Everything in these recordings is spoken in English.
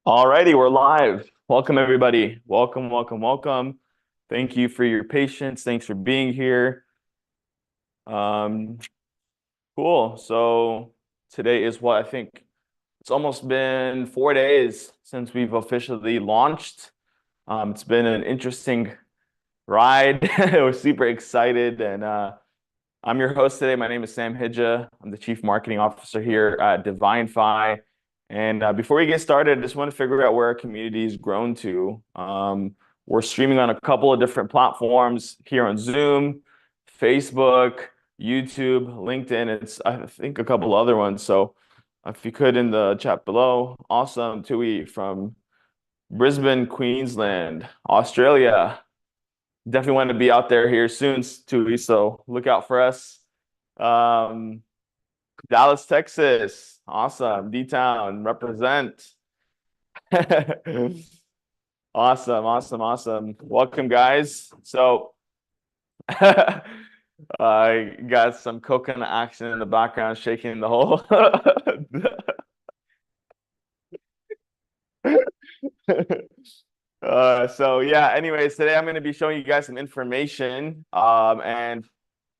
Alrighty, we're live. Welcome, everybody. Welcome, welcome, welcome. Thank you for your patience. Thanks for being here. Um, cool. So today is what I think it's almost been 4 days since we've officially launched. It's been an interesting ride. We're super excited, and I'm your host today. My name is Sam Hidja. I'm the Chief Marketing Officer here at Divinfi. And before we get started, I just want to figure out where our community has grown to. We're streaming on a couple of different platforms here on Zoom, Facebook, YouTube, LinkedIn. It's, I think, a couple other ones. So if you could in the chat below, awesome. Tui from Brisbane, Queensland, Australia. Definitely want to be out there here soon, Tui. So look out for us. Um, Dallas, Texas. Awesome. D-Town, represent. Awesome, awesome, awesome. Welcome, guys. So I got some coconut action in the background, shaking the whole. So yeah, anyways, today I'm going to be showing you guys some information. And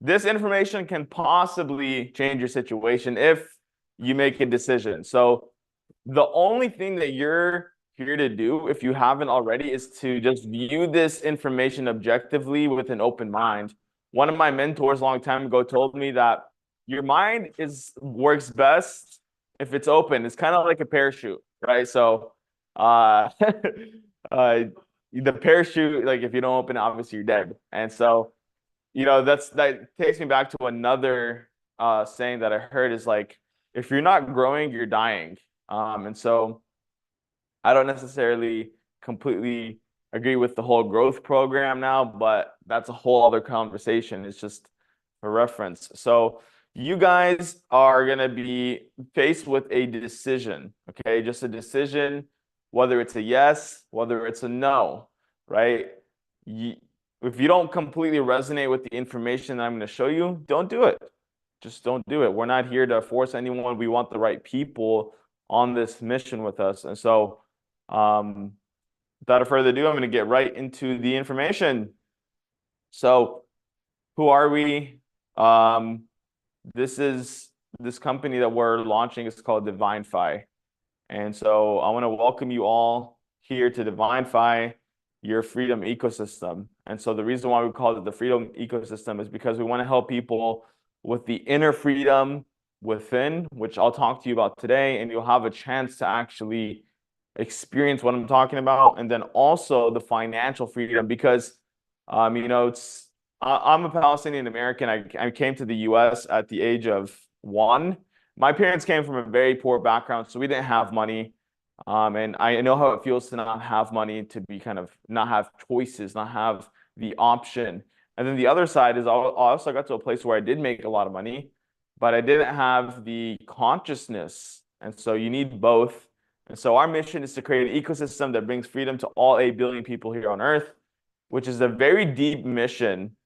this information can possibly change your situation if you make a decision. So the only thing that you're here to do, if you haven't already, is to just view this information objectively with an open mind. One of my mentors a long time ago told me that your mind works best if it's open. It's kind of like a parachute, right? So uh, the parachute, like if you don't open it, obviously you're dead. And so, that takes me back to another saying that I heard is like, if you're not growing, you're dying. And so I don't necessarily completely agree with the whole growth program now, but that's a whole other conversation. It's just a reference. So you guys are going to be faced with a decision, okay? Just a decision, whether it's a yes, whether it's a no, right? If you don't completely resonate with the information that I'm going to show you, don't do it. Just don't do it. We're not here to force anyone. We want the right people on this mission with us. And so, without further ado, I'm going to get right into the information. So, who are we? This company that we're launching is called Divinfi. And so I want to welcome you all here to Divinfi, your freedom ecosystem. And so the reason why we call it the freedom ecosystem is because we want to help people with the inner freedom within, which I'll talk to you about today, and you'll have a chance to actually experience what I'm talking about. And then also the financial freedom, because I'm a Palestinian American. I came to the US at the age of 1. My parents came from a very poor background, so we didn't have money. And I know how it feels to not have money, to be kind of not have choices, not have the option. And then the other side is I also got to a place where I did make a lot of money, but I didn't have the consciousness. And so you need both. And so our mission is to create an ecosystem that brings freedom to all 8 billion people here on Earth, which is a very deep mission,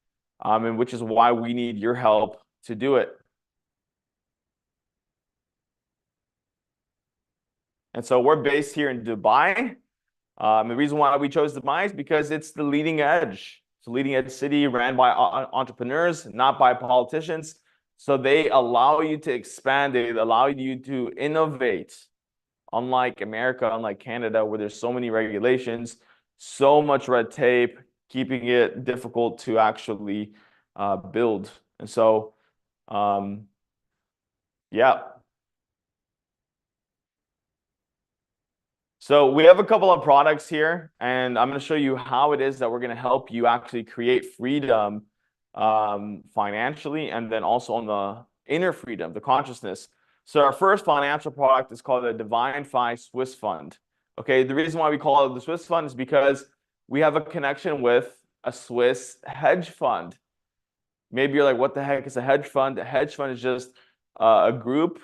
and which is why we need your help to do it. And so we're based here in Dubai. The reason why we chose Dubai is because it's the leading edge. It's a leading edge city ran by entrepreneurs, not by politicians. So they allow you to expand. They allow you to innovate. Unlike America, unlike Canada, where there's so many regulations, so much red tape, keeping it difficult to actually build. And so, yeah. So we have a couple of products here, and I'm going to show you how it is that we're going to help you actually create freedom financially, and then also on the inner freedom, the consciousness. So our first financial product is called the Divinfi Swiss Fund. Okay, the reason why we call it the Swiss Fund is because we have a connection with a Swiss hedge fund. Maybe you're like, what the heck is a hedge fund? A hedge fund is just a group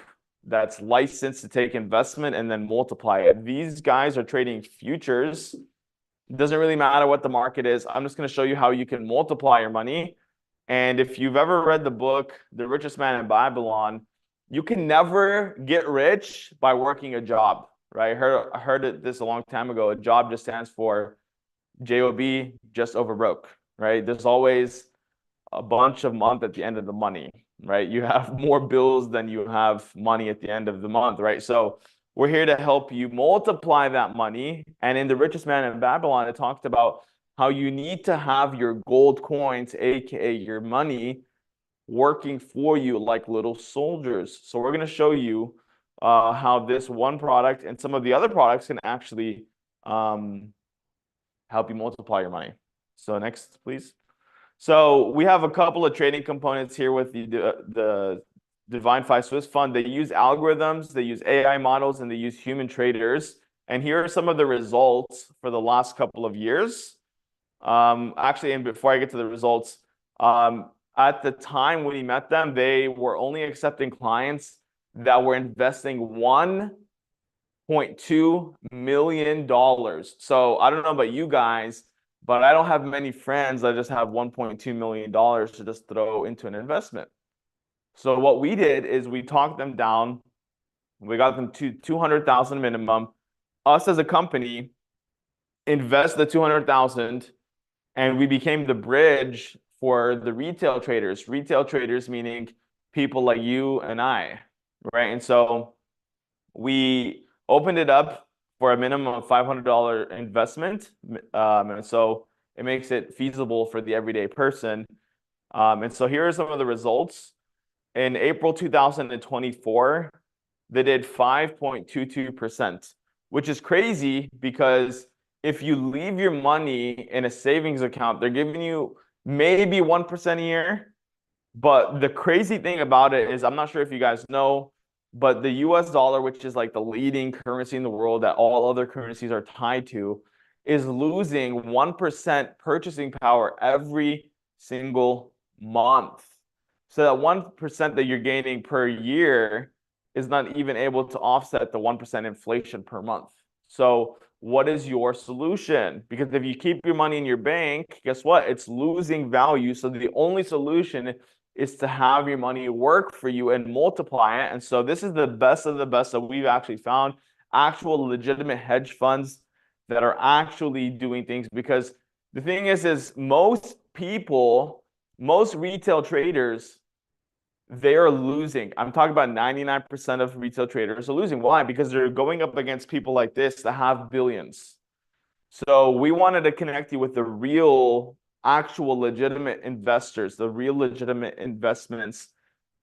that's licensed to take investment and then multiply it. These guys are trading futures. It doesn't really matter what the market is. I'm just going to show you how you can multiply your money And if you've ever read the book, The Richest Man in Babylon, you can never get rich by working a job, right? I heard this a long time ago. A job just stands for JOB, just over broke, right? There's always a bunch of month at the end of the money, right? You have more bills than you have money at the end of the month, right? So we're here to help you multiply that money. And in The Richest Man in Babylon, it talked about how you need to have your gold coins, aka your money, working for you like little soldiers. So we're going to show you how this one product and some of the other products can actually help you multiply your money. So next, please. So we have a couple of trading components here with the Divinfi Swiss Fund. They use algorithms, they use AI models, and they use human traders. And here are some of the results for the last couple of years. Actually, and before I get to the results, at the time when we met them, they were only accepting clients that were investing $1.2 million. So I don't know about you guys, but I don't have many friends that just have $1.2 million to just throw into an investment. So what we did is we talked them down. We got them to 200,000 minimum. Us as a company invest the 200,000, and we became the bridge for the retail traders. Retail traders meaning people like you and I, right? And so we opened it up for a minimum of $500 investment. And so it makes it feasible for the everyday person. And so here are some of the results. In April 2024, they did 5.22%, which is crazy because if you leave your money in a savings account, they're giving you maybe 1% a year. But the crazy thing about it is, I'm not sure if you guys know, but the US dollar, which is like the leading currency in the world that all other currencies are tied to, is losing 1% purchasing power every single month. So that 1% that you're gaining per year is not even able to offset the 1% inflation per month. So what is your solution? Because if you keep your money in your bank, guess what? It's losing value. So the only solution is to have your money work for you and multiply it. And so this is the best of the best that we've actually found, actual legitimate hedge funds that are actually doing things. Because the thing is most people, most retail traders, they are losing. I'm talking about 99% of retail traders are losing. Why? Because they're going up against people like this that have billions. So we wanted to connect you with the real, actual legitimate investors, the real legitimate investments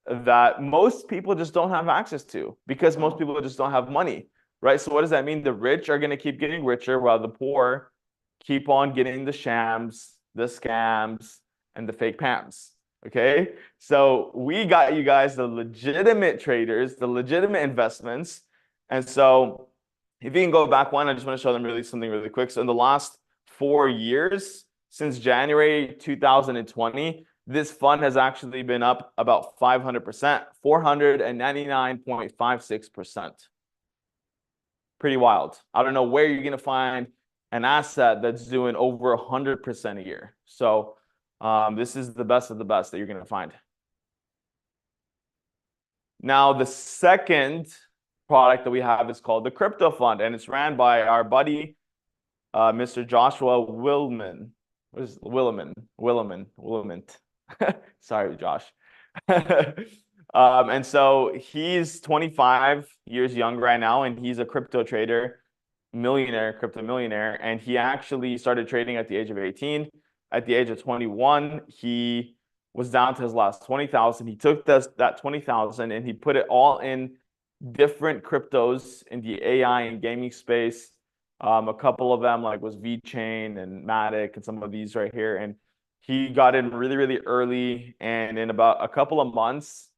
that most people just don't have access to because most people just don't have money, right? So what does that mean? The rich are going to keep getting richer while the poor keep on getting the shams, the scams, and the fake PAMs. Okay, so we got you guys the legitimate traders, the legitimate investments. And so if you can go back one, I just want to show them something really quick. So in the last 4 years, since January 2020, this fund has actually been up about 500%, 499.56%. Pretty wild. I don't know where you're going to find an asset that's doing over 100% a year. So this is the best of the best that you're going to find. Now, the second product that we have is called the Crypto Fund, and it's ran by our buddy, Mr. Joshua Wilman. What is Willamant? Sorry, Josh. And so he's 25 years young right now, and he's a crypto trader, crypto millionaire, and he actually started trading at the age of 18. At the age of 21, he was down to his last 20,000. He took that 20,000 and he put it all in different cryptos in the AI and gaming space. A couple of them like was VeChain and Matic and some of these right here. And he got in really, really early. And in about a couple of months,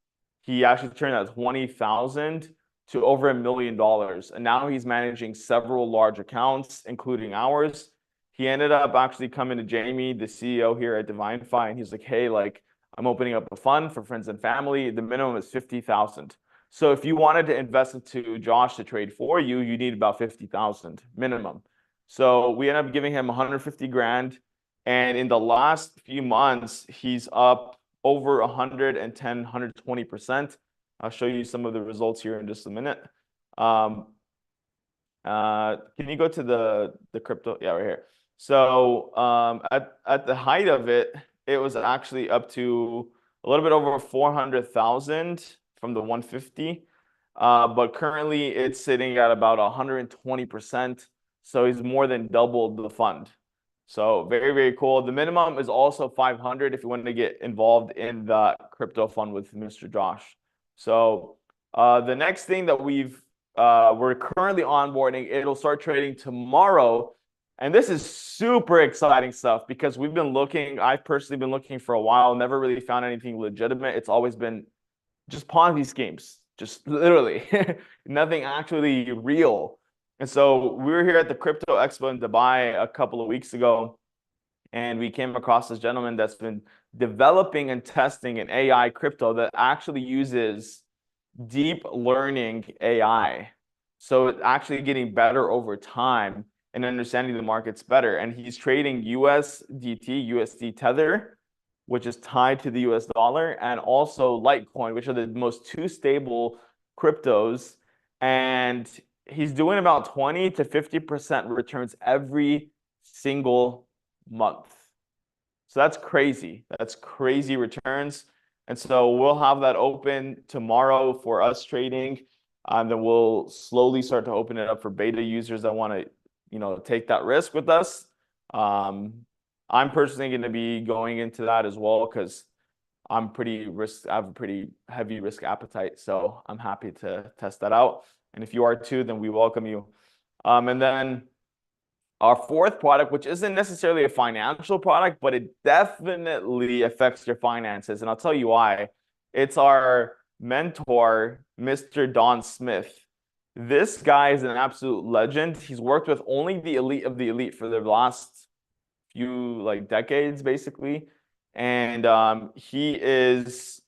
he actually turned that 20,000 to over $1 million. And now he's managing several large accounts, including ours. He ended up actually coming to Jamie, the CEO here at Divinfi, and he's like, hey, like, I'm opening up a fund for friends and family. The minimum is 50,000. So if you wanted to invest into Josh to trade for you, you need about 50,000 minimum. So we ended up giving him 150 grand. And in the last few months, he's up over 110, 120%. I'll show you some of the results here in just a minute. Can you go to the crypto? Yeah, right here. So at the height of it, it was actually up to a little bit over 400,000 from the 150. But currently it's sitting at about 120%. So he's more than doubled the fund. So very, very cool. The minimum is also 500 if you want to get involved in the crypto fund with Mr. Josh. So the next thing that we're currently onboarding, it'll start trading tomorrow. And this is super exciting stuff because I've personally been looking for a while, never really found anything legitimate. It's always been just Ponzi schemes, just literally nothing actually real. And so we were here at the Crypto Expo in Dubai a couple of weeks ago, and we came across this gentleman that's been developing and testing an AI crypto that actually uses deep learning AI. So it's actually getting better over time and understanding the markets better. And he's trading USD Tether, which is tied to the US dollar, and also Litecoin, which are the most two stable cryptos. And he's doing about 20 to 50% returns every single month. So that's crazy. That's crazy returns. And so we'll have that open tomorrow for us trading. And then we'll slowly start to open it up for beta users that want to, take that risk with us. I'm personally going to be going into that as well because I have a pretty heavy risk appetite. So I'm happy to test that out. And if you are too, then we welcome you. And then our fourth product, which isn't necessarily a financial product, but it definitely affects your finances. And I'll tell you why. It's our mentor, Mr. Donn Smith. This guy is an absolute legend. He's worked with only the elite of the elite for the last few decades, basically. And he is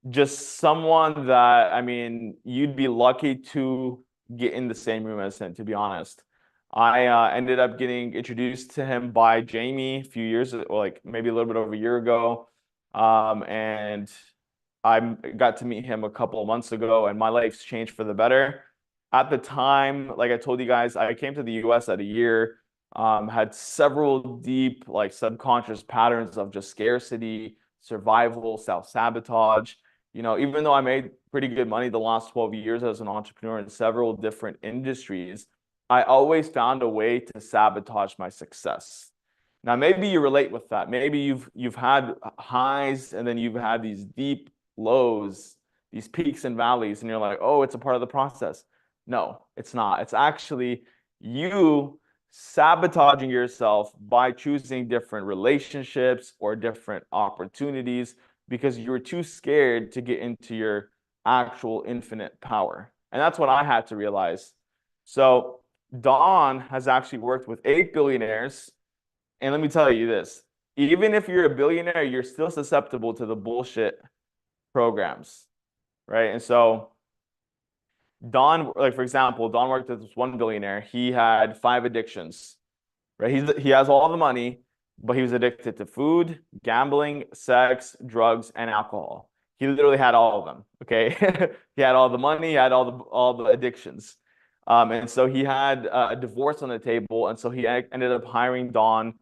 just someone that, I mean, you'd be lucky to get in the same room as him, to be honest. I ended up getting introduced to him by Jamie a few years, or maybe a little bit over a year ago. And I got to meet him a couple of months ago, and my life's changed for the better. At the time, like I told you guys, I came to the US at a year, had several deep, subconscious patterns of just scarcity, survival, self-sabotage. Even though I made pretty good money the last 12 years as an entrepreneur in several different industries, I always found a way to sabotage my success. Now, maybe you relate with that. Maybe you've had highs and then you've had these deep lows, these peaks and valleys, and you're like, oh, it's a part of the process. No, it's not. It's actually you sabotaging yourself by choosing different relationships or different opportunities because you were too scared to get into your actual infinite power. And that's what I had to realize. So Donn has actually worked with 8 billionaires. And let me tell you this, even if you're a billionaire, you're still susceptible to the bullshit programs, right? And so Donn, for example, Donn worked with this one billionaire. He had 5 addictions, right? He has all the money, but he was addicted to food, gambling, sex, drugs, and alcohol. He literally had all of them, okay? He had all the money, he had all the addictions. And so he had a divorce on the table, and so he ended up hiring Donn.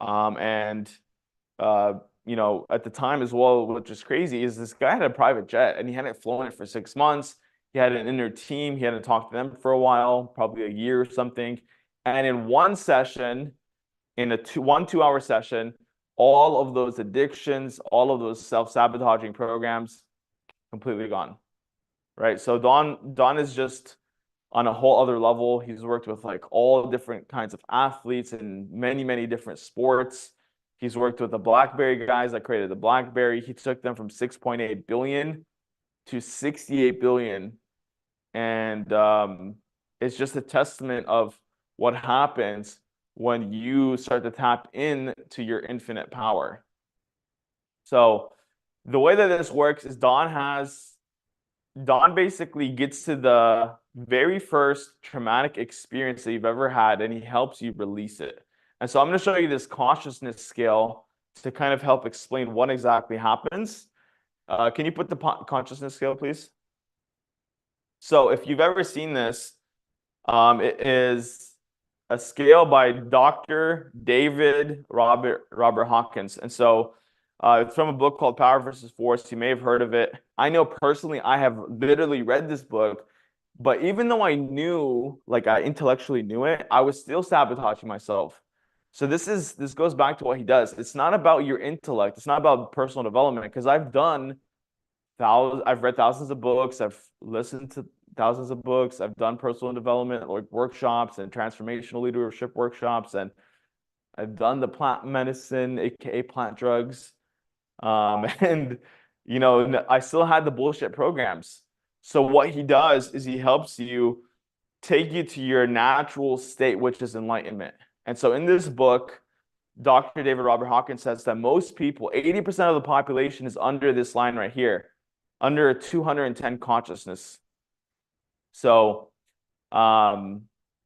At the time as well, which is crazy, is this guy had a private jet, and he hadn't flown it for 6 months. He had an inner team. He hadn't talked to them for a while, probably a year or something. And in one session, in a 2-hour session, all of those addictions, all of those self-sabotaging programs, completely gone, right? So Donn is just on a whole other level. He's worked with all different kinds of athletes in many, many different sports. He's worked with the BlackBerry guys that created the BlackBerry. He took them from 6.8 billion to 68 billion. And it's just a testament of what happens when you start to tap into your infinite power. So the way that this works is Donn basically gets to the very first traumatic experience that you've ever had, and he helps you release it. And so I'm going to show you this consciousness scale to kind of help explain what exactly happens. Can you put the consciousness scale, please? So if you've ever seen this, it is a scale by Dr. David Robert Hawkins. And so it's from a book called Power versus Force. You may have heard of it. I know personally, I have literally read this book, but even though I knew, like I intellectually knew it, I was still sabotaging myself. So this goes back to what he does. It's not about your intellect. It's not about personal development because I've read thousands of books. I've listened to thousands of books. I've done personal development like workshops and transformational leadership workshops, and I've done the plant medicine, aka plant drugs. And I still had the bullshit programs. So what he does is he helps you take you to your natural state, which is enlightenment. And so in this book, Dr. David Robert Hawkins says that most people, 80% of the population is under this line right here, under a 210 consciousness. So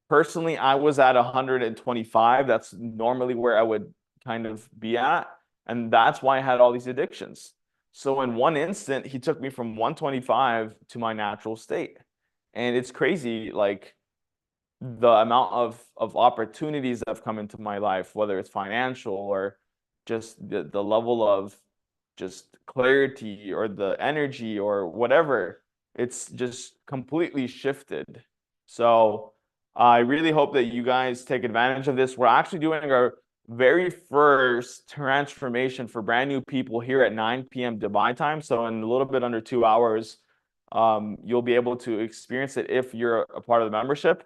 personally, I was at 125. That's normally where I would kind of be at. And that's why I had all these addictions. So in one instant, he took me from 125 to my natural state. And it's crazy, like the amount of opportunities that have come into my life, whether it's financial or just the level of just clarity or the energy or whatever. It's just completely shifted. So I really hope that you guys take advantage of this. We're actually doing our very first transformation for brand new people here at 9 p.m. Dubai time. So in a little bit under 2 hours, you'll be able to experience it if you're a part of the membership.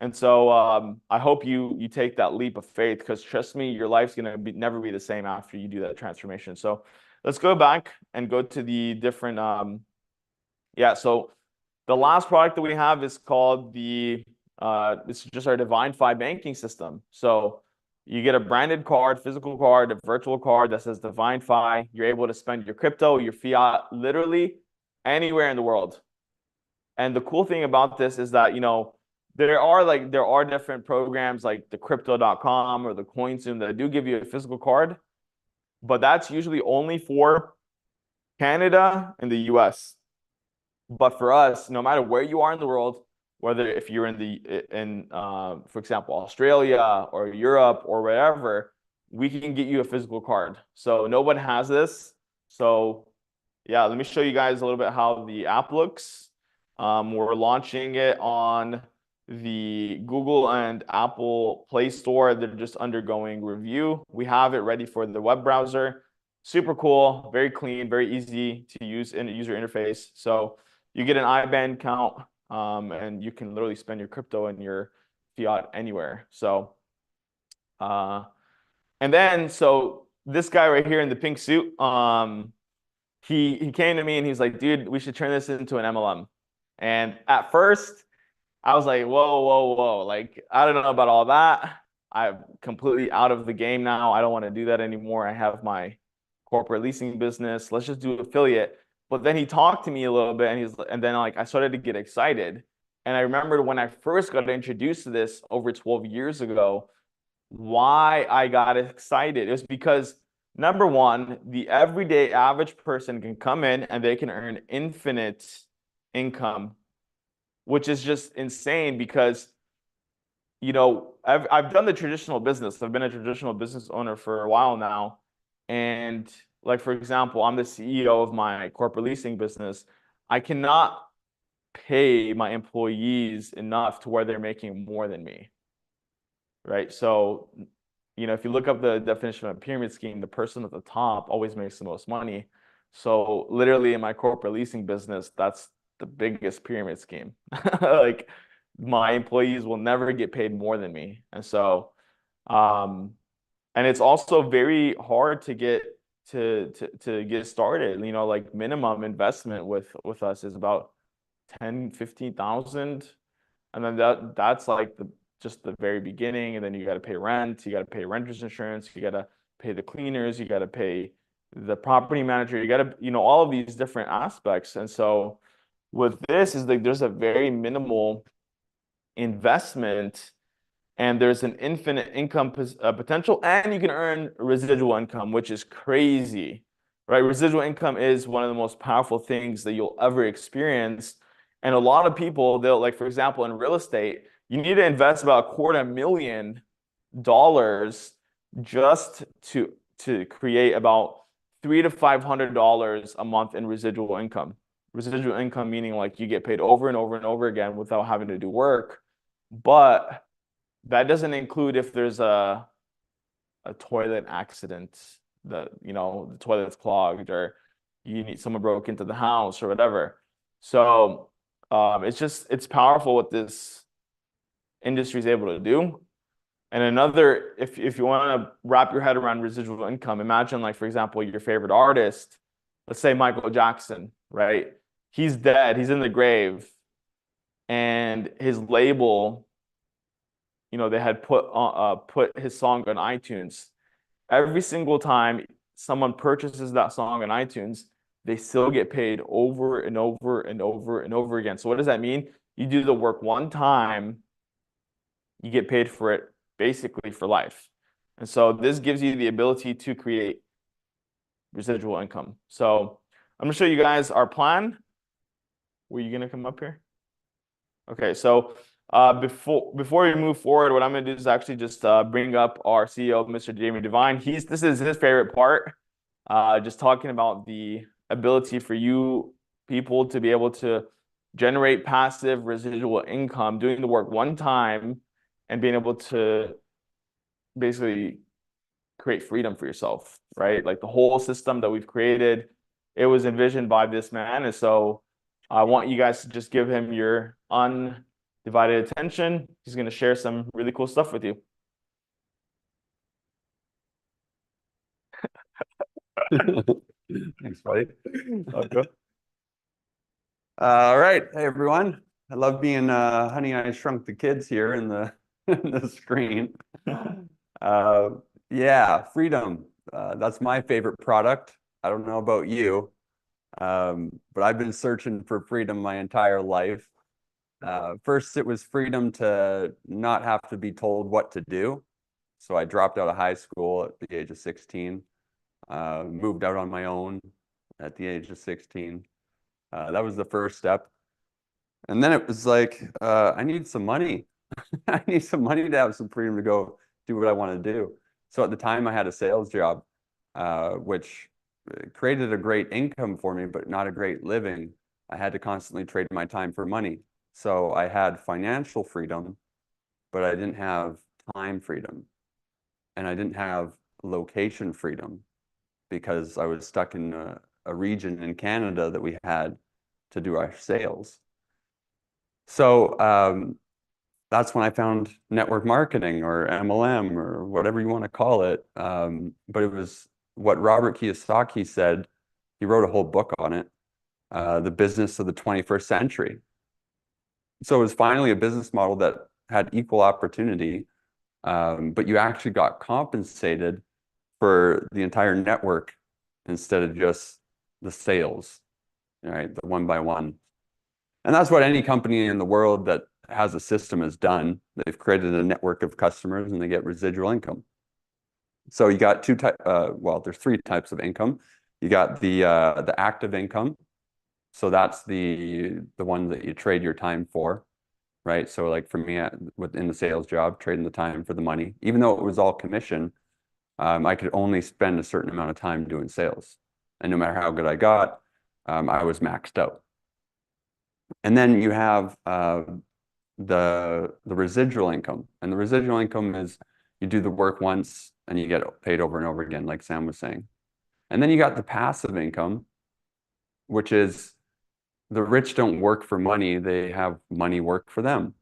And so I hope you take that leap of faith, because trust me, your life's gonna never be the same after you do that transformation. So let's go back and go to the different so the last product that we have is called it's just our Divinfi banking system. So you get a branded card, physical card, a virtual card that says Divinfi. You're able to spend your crypto, your fiat, literally anywhere in the world. And the cool thing about this is that, there are different programs like the crypto.com or the CoinZoom that do give you a physical card, but that's usually only for Canada and the US. But for us, no matter where you are in the world, whether if you're for example, Australia or Europe or wherever, we can get you a physical card. So no one has this. So yeah, let me show you guys a little bit how the app looks. We're launching it on the Google and Apple Play Store. They're just undergoing review. We have it ready for the web browser. Super cool, very clean, very easy to use in a user interface. So you get an IBAN count, and you can literally spend your crypto and your fiat anywhere. So, so this guy right here in the pink suit, he came to me and he's like, dude, we should turn this into an MLM. And at first, I was like, whoa. Like, I don't know about all that. I'm completely out of the game now. I don't want to do that anymore. I have my corporate leasing business. Let's just do affiliate. But then he talked to me a little bit, and then like I started to get excited. And I remembered when I first got introduced to this over 12 years ago, why I got excited. It was because number one, the everyday average person can come in and they can earn infinite income, which is just insane because, I've done the traditional business. I've been a traditional business owner for a while now. And like, for example, I'm the CEO of my corporate leasing business. I cannot pay my employees enough to where they're making more than me, right? So, if you look up the definition of a pyramid scheme, the person at the top always makes the most money. So literally in my corporate leasing business, that's the biggest pyramid scheme. Like my employees will never get paid more than me. And so, and it's also very hard to get get started. Like minimum investment with us is about 10-15,000, and then that's like just the very beginning. And then you got to pay rent, you got to pay renter's insurance, you got to pay the cleaners, you got to pay the property manager, you got to all of these different aspects. And so with this is like there's a very minimal investment, and there's an infinite income potential, and you can earn residual income, which is crazy. right? Residual income is one of the most powerful things that you'll ever experience. And a lot of people, they'll like, for example, in real estate, you need to invest about $250,000 just to create about $300 to $500 a month in residual income. Residual income meaning like you get paid over and over and over again without having to do work. But that doesn't include if there's a toilet accident, that the toilet's clogged, or someone broke into the house or whatever. So it's powerful what this industry is able to do. And another, if you want to wrap your head around residual income, imagine like, for example, your favorite artist, let's say Michael Jackson, right? He's dead, he's in the grave, and his label, they had put his song on iTunes. Every single time someone purchases that song on iTunes, they still get paid over and over and over and over again. So what does that mean? You do the work one time, you get paid for it basically for life. And so this gives you the ability to create residual income. So I'm gonna show you guys our plan. Were you gonna come up here? Okay, so before we move forward, what I'm gonna do is actually just bring up our CEO, Mr. Jamie Devine. This is his favorite part, just talking about the ability for you people to be able to generate passive residual income, doing the work one time, and being able to basically create freedom for yourself, right? Like the whole system that we've created, it was envisioned by this man. And so I want you guys to just give him your undivided attention. He's going to share some really cool stuff with you. Thanks, buddy. Okay. All right. Hey, everyone. I love being Honey, I Shrunk the Kids here in the in the screen. Yeah, freedom. That's my favorite product. I don't know about you, but I've been searching for freedom my entire life. First, it was freedom to not have to be told what to do. So I dropped out of high school at the age of 16, moved out on my own at the age of 16. That was the first step. And then it was like, I need some money. I need some money to have some freedom to go do what I want to do. So at the time I had a sales job, which created a great income for me, but not a great living. I had to constantly trade my time for money. So I had financial freedom, but I didn't have time freedom. And I didn't have location freedom because I was stuck in a region in Canada that we had to do our sales. So that's when I found network marketing or MLM or whatever you want to call it. But it was what Robert Kiyosaki said. He wrote a whole book on it, The Business of the 21st Century. So it was finally a business model that had equal opportunity, but you actually got compensated for the entire network instead of just the sales, right? The one by one. And that's what any company in the world that has a system has done. They've created a network of customers and they get residual income. So you got there's three types of income. You got the active income. So that's the one that you trade your time for, right? So like for me within the sales job, trading the time for the money, even though it was all commission, I could only spend a certain amount of time doing sales. And no matter how good I got, I was maxed out. And then you have the residual income. And the residual income is you do the work once and you get paid over and over again, like Sam was saying. And then you got the passive income, which is the rich don't work for money, they have money work for them.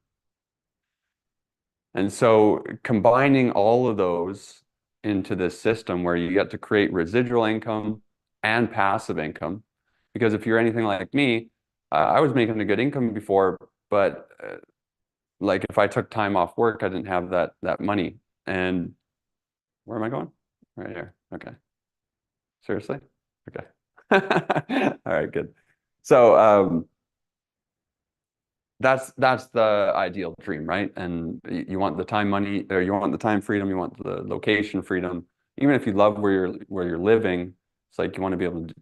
And so combining all of those into this system where you get to create residual income and passive income, because if you're anything like me, I was making a good income before, but like if I took time off work, I didn't have that money. And where am I going? Right here. Okay. Seriously? Okay. All right, good. So that's the ideal dream, right? And you want the time money, or you want the time freedom, you want the location freedom. Even if you love where you're living, It's like you want to be able to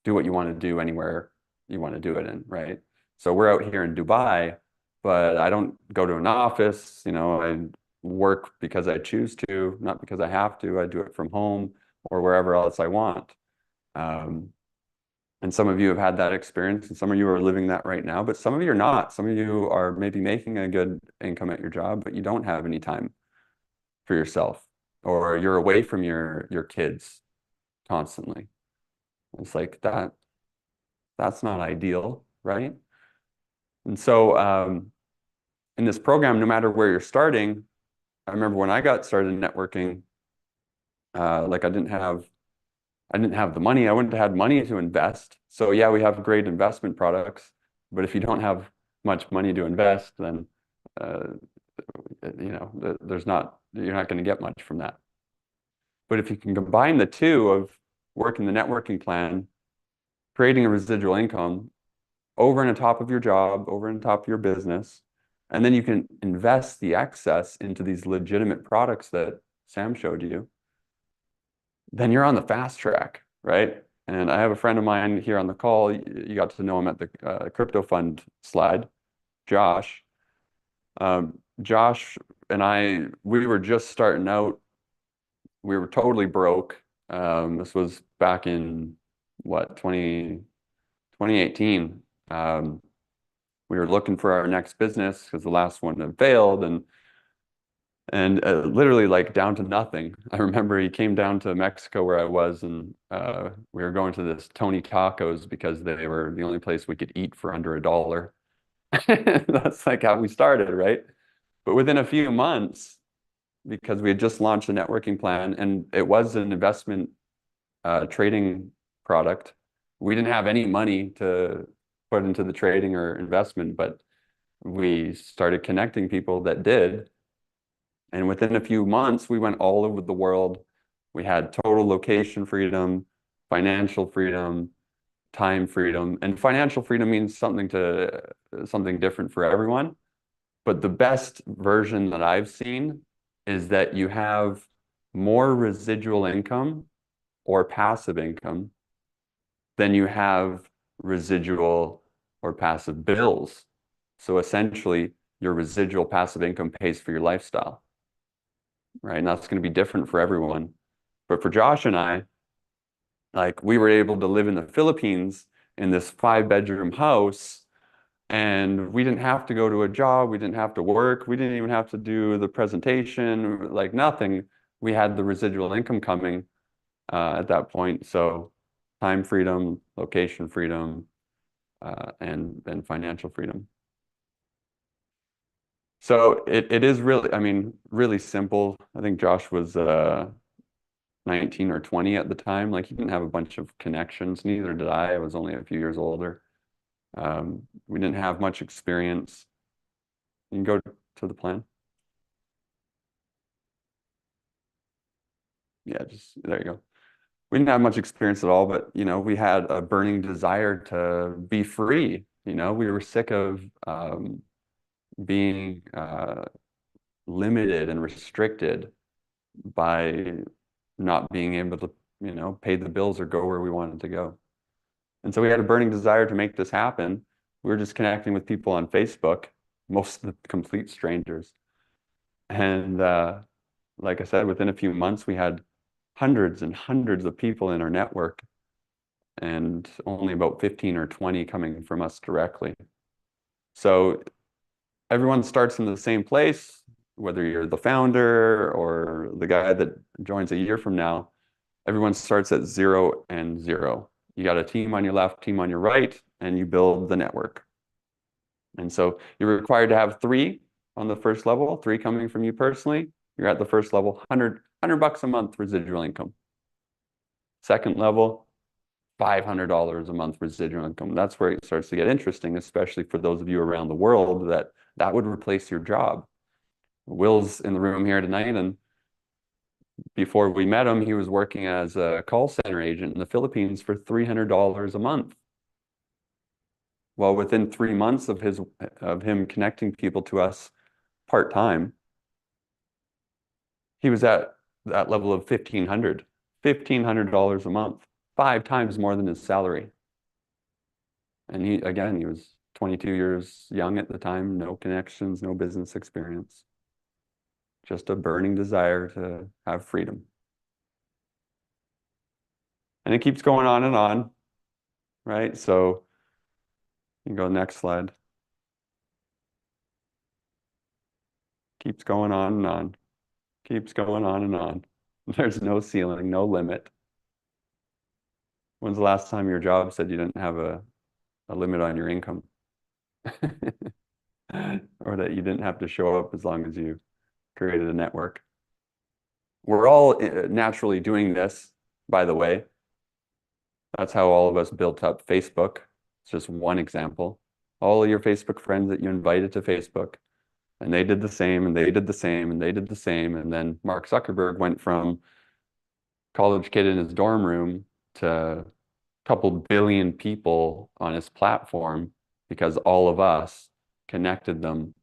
do what you want to do anywhere you want to do it in, right? So we're out here in Dubai, but I don't go to an office, I work because I choose to, not because I have to. I do it from home or wherever else I want. Um, and some of you have had that experience, and some of you are living that right now, but some of you are not. Some of you are maybe making a good income at your job, but you don't have any time for yourself, or you're away from your kids constantly. It's like that's not ideal, right? And so in this program, no matter where you're starting, I remember when I got started in networking, like I didn't have the money. I wouldn't have had money to invest. So yeah, we have great investment products, but if you don't have much money to invest, then uh, you're not going to get much from that. But if you can combine the two of working the networking plan, creating a residual income over and on top of your job, over and on top of your business, and then you can invest the excess into these legitimate products that Sam showed you, then you're on the fast track, right? And I have a friend of mine here on the call. You got to know him at the crypto fund slide, Josh. Josh and we were just starting out. We were totally broke. This was back in what, 2018. We were looking for our next business because the last one had failed, and literally like down to nothing. I remember he came down to Mexico where I was, and we were going to this Tony Tacos because they were the only place we could eat for under $1. That's like how we started, right? But within a few months, because we had just launched a networking plan and it was an investment trading product, we didn't have any money to put into the trading or investment, but we started connecting people that did. And within a few months, we went all over the world. We had total location freedom, financial freedom, time freedom. And financial freedom means something different for everyone. But the best version that I've seen is that you have more residual income or passive income than you have residual or passive bills. So essentially, your residual passive income pays for your lifestyle, right? And that's going to be different for everyone. But for Josh and I, like we were able to live in the Philippines in this 5-bedroom house, and we didn't have to go to a job. We didn't have to work. We didn't even have to do the presentation, like nothing. We had the residual income coming at that point. So time freedom, location freedom, and financial freedom. So it is really, I mean, really simple. I think Josh was 19 or 20 at the time. Like he didn't have a bunch of connections. Neither did I. I was only a few years older. We didn't have much experience. You can go to the plan. Yeah, just there you go. We didn't have much experience at all, but we had a burning desire to be free. We were sick of being limited and restricted by not being able to, pay the bills or go where we wanted to go. And so we had a burning desire to make this happen. We were just connecting with people on Facebook, most of the complete strangers. And like I said, within a few months, we had hundreds and hundreds of people in our network, and only about 15 or 20 coming from us directly. So everyone starts in the same place, whether you're the founder or the guy that joins a year from now, everyone starts at 0 and 0. You got a team on your left, team on your right, and you build the network. And so you're required to have 3 on the first level, 3 coming from you personally. You're at the first level, $100 a month residual income. Second level, $500 a month residual income. That's where it starts to get interesting, especially for those of you around the world that would replace your job. Will's in the room here tonight, and before we met him, he was working as a call center agent in the Philippines for $300 a month. Well, within 3 months of him connecting people to us part-time, he was at that level of $1,500 a month. 5 times more than his salary. And he was 22 years young at the time, no connections, no business experience, just a burning desire to have freedom. And it keeps going on, right? So you can go next slide. Keeps going on, keeps going on. There's no ceiling, no limit. When's the last time your job said you didn't have a limit on your income? Or that you didn't have to show up as long as you created a network? We're all naturally doing this, by the way. That's how all of us built up Facebook. It's just one example. All of your Facebook friends that you invited to Facebook, and they did the same, and they did the same, and they did the same. And then Mark Zuckerberg went from college kid in his dorm room to a couple billion people on his platform because all of us connected them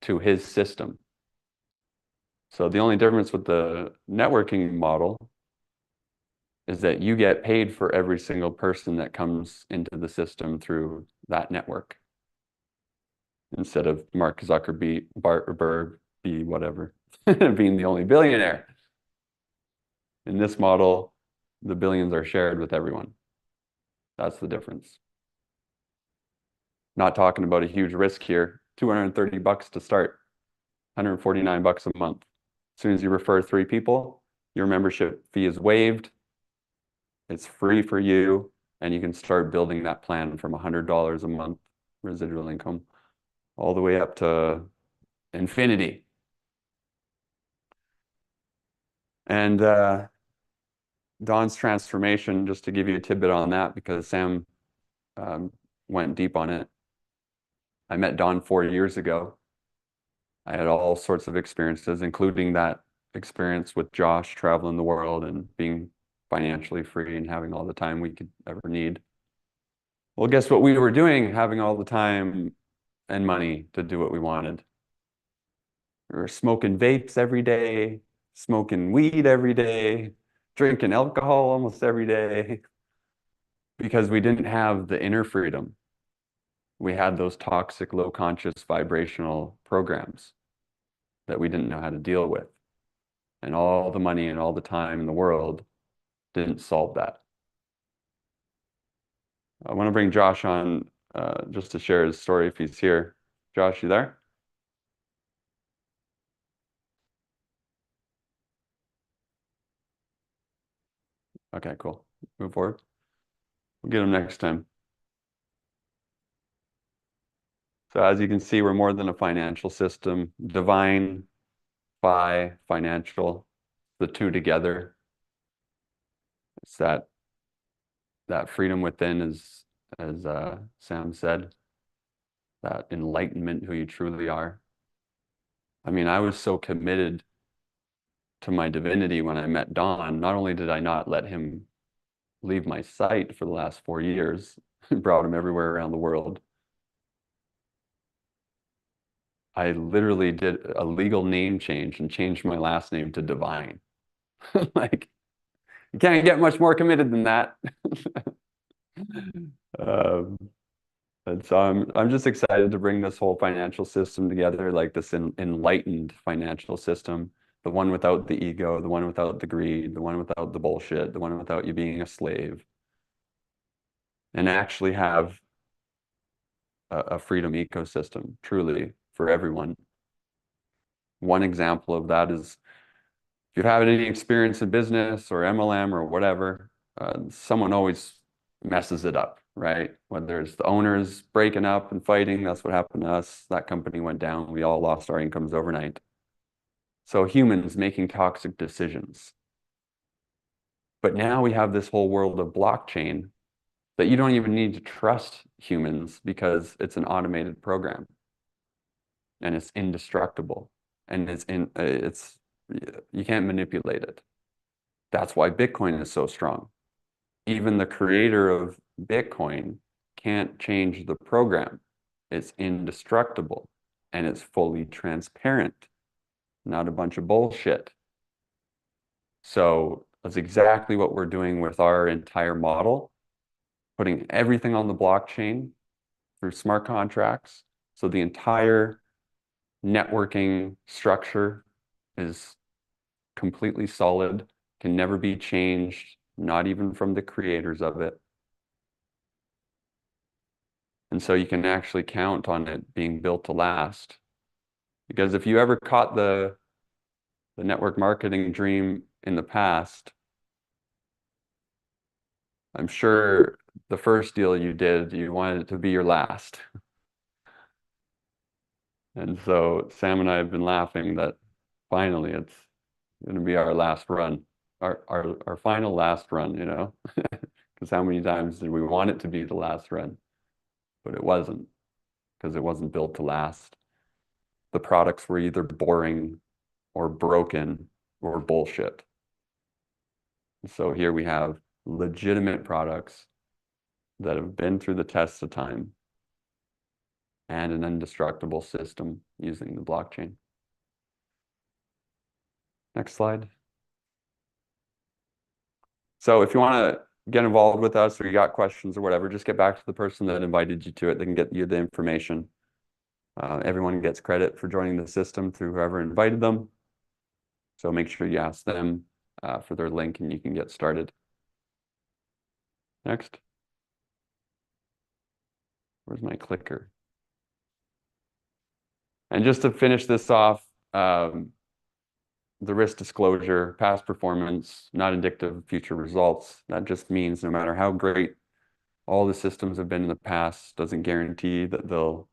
to his system. So the only difference with the networking model is that you get paid for every single person that comes into the system through that network, instead of Mark Zuckerberg, whatever, being the only billionaire. In this model, the billions are shared with everyone. That's the difference. Not talking about a huge risk here. $230 to start, $149 a month. As soon as you refer 3 people, your membership fee is waived. It's free for you, and you can start building that plan from $100 a month residual income all the way up to infinity. And Donn's transformation, just to give you a tidbit on that, because Sam went deep on it. I met Donn 4 years ago. I had all sorts of experiences, including that experience with Josh traveling the world and being financially free and having all the time we could ever need. Well, guess what we were doing, having all the time and money to do what we wanted? We were smoking vapes every day, smoking weed every day, drinking alcohol almost every day, because we didn't have the inner freedom. We had those toxic, low conscious vibrational programs that we didn't know how to deal with. And all the money and all the time in the world didn't solve that. I want to bring Josh on just to share his story if he's here. Josh, you there? Okay, cool. Move forward. We'll get him next time. So as you can see, we're more than a financial system. Divine, financial, the two together. It's that freedom within, as Sam said, that enlightenment, who you truly are. I mean, I was so committed to my divinity when I met Donn. Not only did I not let him leave my sight for the last 4 years, brought him everywhere around the world, I literally did a legal name change and changed my last name to Divine. Like, you can't get much more committed than that. Um, and so I'm just excited to bring this whole financial system together, like this enlightened financial system, the one without the ego, the one without the greed, the one without the bullshit, the one without you being a slave, and actually have a freedom ecosystem truly for everyone. One example of that is, if you have any experience in business or MLM or whatever, someone always messes it up, right? Whether it's the owners breaking up and fighting, that's what happened to us. That company went down. We all lost our incomes overnight. So humans making toxic decisions. But now we have this whole world of blockchain that you don't even need to trust humans, because it's an automated program and it's indestructible, and you can't manipulate it. That's why Bitcoin is so strong. Even the creator of Bitcoin can't change the program. It's indestructible and it's fully transparent, not a bunch of bullshit. So That's exactly what we're doing with our entire model, putting everything on the blockchain through smart contracts. So the entire networking structure is completely solid, can never be changed, not even from the creators of it. And so you can actually count on it being built to last. Because if you ever caught the network marketing dream in the past, I'm sure the first deal you did, you wanted it to be your last. And so Sam and I have been laughing that finally it's going to be our last run, our final last run, you know? Because how many times did we want it to be the last run? But it wasn't, because it wasn't built to last. The products were either boring or broken or bullshit. So here we have legitimate products that have been through the test of time and an indestructible system using the blockchain. Next slide. So if you want to get involved with us or you got questions or whatever, just get back to the person that invited you to it. They can get you the information. Everyone gets credit for joining the system through whoever invited them. So make sure you ask them for their link and you can get started. Next. Where's my clicker? And just to finish this off, the risk disclosure, past performance, not indicative of future results. That just means no matter how great all the systems have been in the past, doesn't guarantee that they'll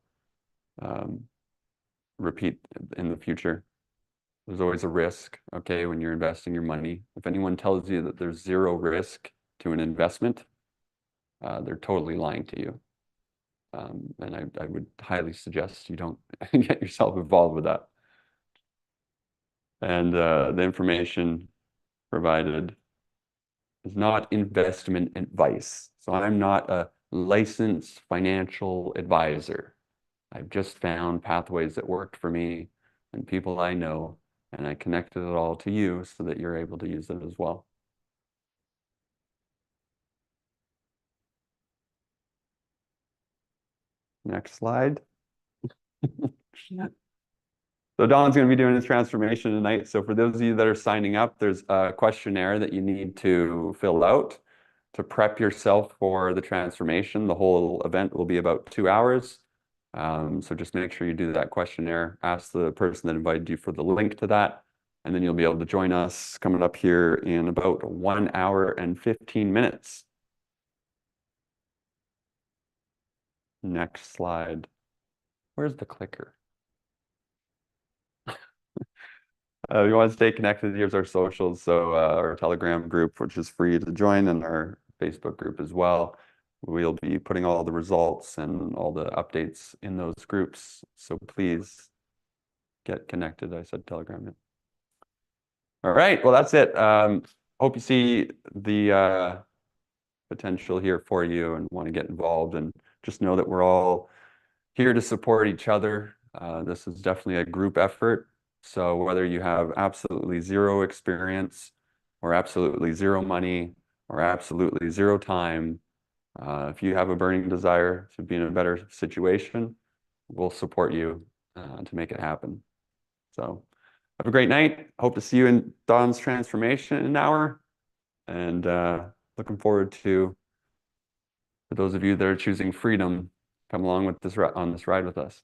repeat in the future. There's always a risk, okay, when you're investing your money. If anyone tells you that there's zero risk to an investment, they're totally lying to you. And I would highly suggest you don't get yourself involved with that. And the information provided is not investment advice. So I'm not a licensed financial advisor. I've just found pathways that worked for me and people I know, and I connected it all to you so that you're able to use it as well. Next slide. So Donn's going to be doing his transformation tonight. So for those of you that are signing up, there's a questionnaire that you need to fill out to prep yourself for the transformation. The whole event will be about 2 hours. So just make sure you do that questionnaire. Ask the person that invited you for the link to that. And then you'll be able to join us coming up here in about 1 hour and 15 minutes. Next slide. Where's the clicker? If you want to stay connected, here's our socials. So our Telegram group, which is free to join, and our Facebook group as well. We'll be putting all the results and all the updates in those groups. So please get connected. I said Telegram. Yeah. All right. Well, that's it. Hope you see the potential here for you and want to get involved. And just know that we're all here to support each other. This is definitely a group effort. So whether you have absolutely zero experience or absolutely zero money or absolutely zero time, if you have a burning desire to be in a better situation, we'll support you to make it happen. So have a great night. Hope to see you in Donn's transformation in an hour. And looking forward to, for those of you that are choosing freedom, come along with this on this ride with us.